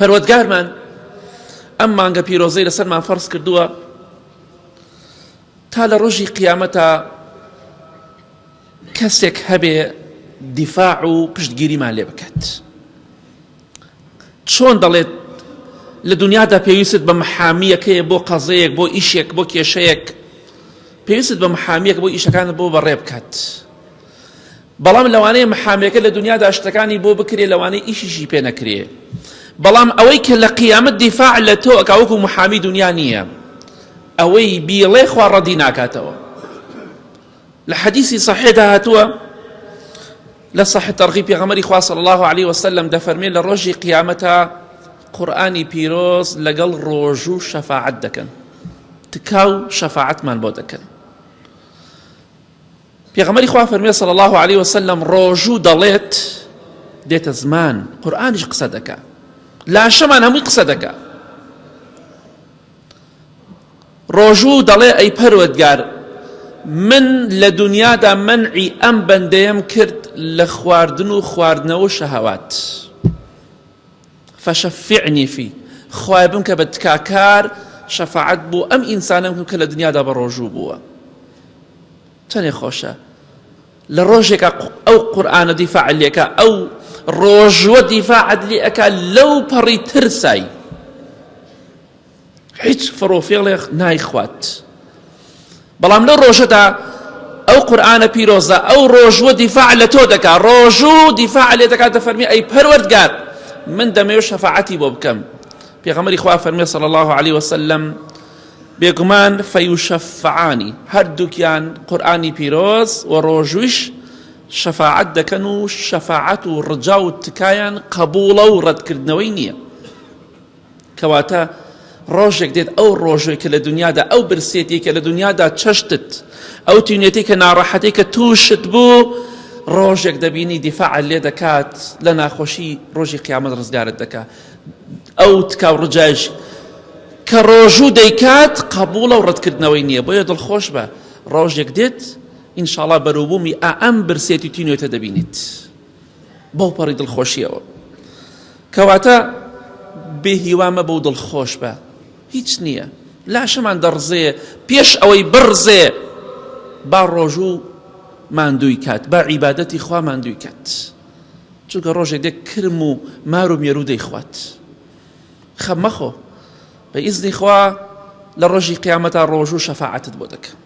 پەروەردگارمان ئەم مانگە پیرۆزەی لەسەرمان فەرز کردووە تا لە ڕۆژی قیامەتە کەسێک هەبێ دیفاع و پشتگیریمان لێ بکات. چۆن دەڵێت لە دنیادا پێویست بە محامیەکەیە بۆ قەزەیەک، بۆ ئیشێک، بۆ کێشەیەک، پێویست بە محامیەک بۆ ئیشەکانت بۆ بەڕێ بکات. بەڵام لەوانەیە محامیەکە لە دنیادا شتەکانی بۆ بکرێ، لەوانەیە ئیشیشی پێ نەکرێ. بەڵام ئەوەی کە لە قیامەت دیفاع لە تۆ ئەکا وەکو محامی دنیا نییە، ئەوەی بیڵێ خوا ڕەدی ناکاتەوە. لە حەدیثی صحیحدا هاتووە لە صحیح تەرغیب پێغەمبەری خوا صلی الله عليه وسلم دەفەرمێت لە ڕۆژی قیامەتە قورئانی پیرۆز لەگەڵ ڕۆژوو شەفاعەت دەکەن، تکاو شەفاعەتمان بۆ دەکەن. پێغەمبەری خوا فەرمێ صلی الله عليه وسلم ڕۆژوو دەڵێت دێتە زمان، قورئانیش قسە دەکا، لاشەمان هەمووی قسە دەکا. ڕۆژوو دەڵێ ئەی پەروەردگار، من لە دنیادا منعی ئەم بەندەیەم کرد لە خواردن و خواردنەوە شەهەوات، فەشەفیعنی فی، خوای بم کە بە تکاکار شەفاعەت بۆ ئەم ئینسانم کە لە دنیادا بە ڕۆژوو بووە. چەندێ خۆشە لە ڕۆژێکە ئەو قورئانە دیفاع لێکە، ئەو ڕۆژوە دیفاعت لێ ئەکا لەو پەڕی ترسای، هیچ فڕۆفێڵێک نایخوات. بەڵام لەو ڕۆژەدا ئەو قورئانە پیرۆزە ئەو ڕۆژوە دیفاع لە تۆ دەکا، ڕۆژوو دیفاع لێ دەکات، دەفەرمی ئەی پەروەردگار من دەمەوێت شەفاعەتی بۆ بکەم. پێغەمبەری خوا فەرمێ صلی الله عليه وسلم بێگومان فەیوشەفعانی، هەردووکیان قورئانی پیرۆز و ڕۆژویش شەفاعەت دەکەن و شەفاعەت و ڕجا و تکایان قبوڵە و ڕەتکردنەوەی نییە. کەواتە ڕۆژێک دێت ئەو ڕۆژێک کە لە دنیادا ئەو برسێتی کە لە دنیادا چەشتت، ئەو تینێتی کە ناڕەحەتی کە تووشت بوو، ڕۆژێک دەبینی دیفاع لێ دەکات لە ناخۆشی ڕۆژی قیامەت ڕزگارت دەکات. ئەو تکاو ڕجاش کە ڕۆژوو دەیکات قبوڵە و ڕەتکردنەوەی نییە. بۆیە دڵخۆش بە ڕۆژێک دێت ئینشاڵڵا بەرووبوومی ئەم برسێتی و تینوێتە دەبینیت بەو پەڕی دڵخۆشیەوە. کەواتە بێهیوامە بەو دڵخۆش بە، هیچ نییە، لاشەمان دەڕزێ پێش ئەوەی بڕزێ، با ڕۆژوو ماندووی کات، با عیبادەتی خوا ماندووی کات، چونکە ڕۆژێک دێک کرم و مار و مێرو دەیخوات. خەم مەخۆ، بە ئیزنی خوا لە ڕۆژی قیامەتە ڕۆژوو شەفاعەتت بۆ دەکەم.